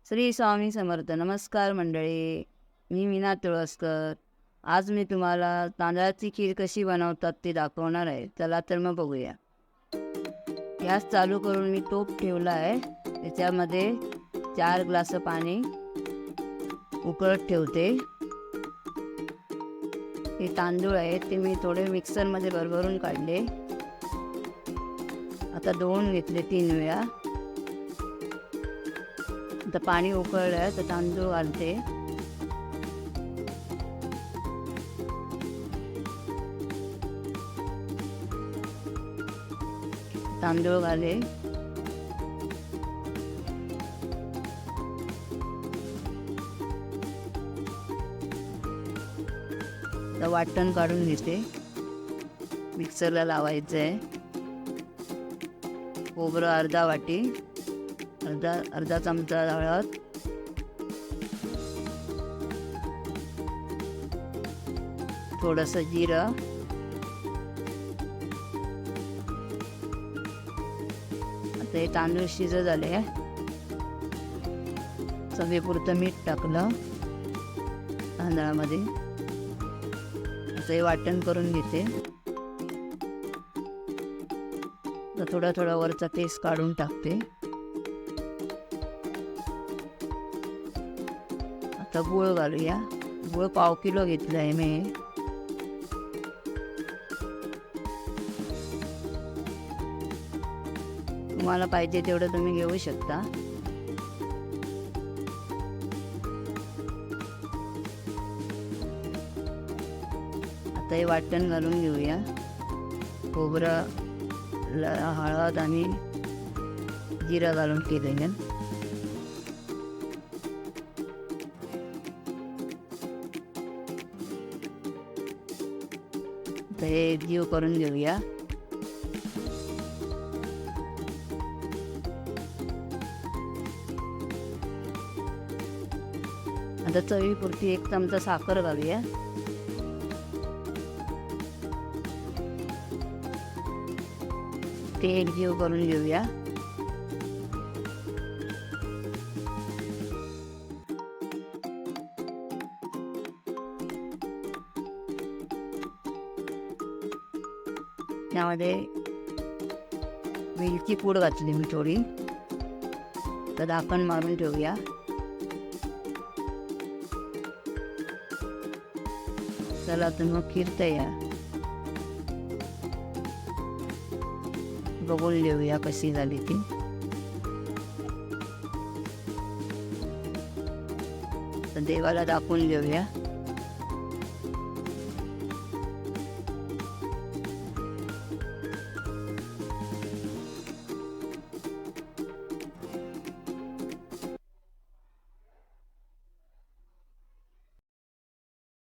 श्री स्वामी समर्थ. नमस्कार मंडळी, मी मीना तुळसकर. आज मी तुम्हाला तांदळाची खीर कशी बनवतात ते दाखवणार आहे. चला तर मग बघूया. गॅस चालू करून मी टोप ठेवला आहे. त्याच्यामध्ये 4 ग्लास पाणी उकळत ठेवते. हे तांदूळ आहेत ते मी थोडे मिक्सरमध्ये भरभरून काढले. आता धुवून घेतले 3 वेळा. आता पाणी उकळलं आहे तर तांदूळ घालते. तांदूळ घाले. तर वाटण काढून घेते. मिक्सरला लावायचं आहे. खोबरं अर्धा वाटी, अर्धा चमचा हळद, थोडंसं जिरं, आता हे तांदूळ शिजत झाले. चवीपुरतं मीठ टाकलं तांदळामध्ये. आता हे वाटण करून घेते. थोडा थोडा वरचा केस काढून टाकते. आता गूळ घालूया. गूळ 1/2 किलो घेतला आहे मी. तुम्हाला पाहिजे तेवढं तुम्ही घेऊ शकता. आता हे वाटण घालून घेऊया. खोबरं, हळद आणि जिरा घालून केलेलं. तर हे जीव करून घेऊया. आता चवीपुरती 1 चमचा साखर घालूया. ते एक जीव करून घेऊया. त्यामध्ये वेलची पूड घातली मी थोडी. तर झाकण मारून ठेवूया. चला तर मग खीर तयार. बघून घेऊया कशी झाली ती. तर देवाला दाखवून घेऊया.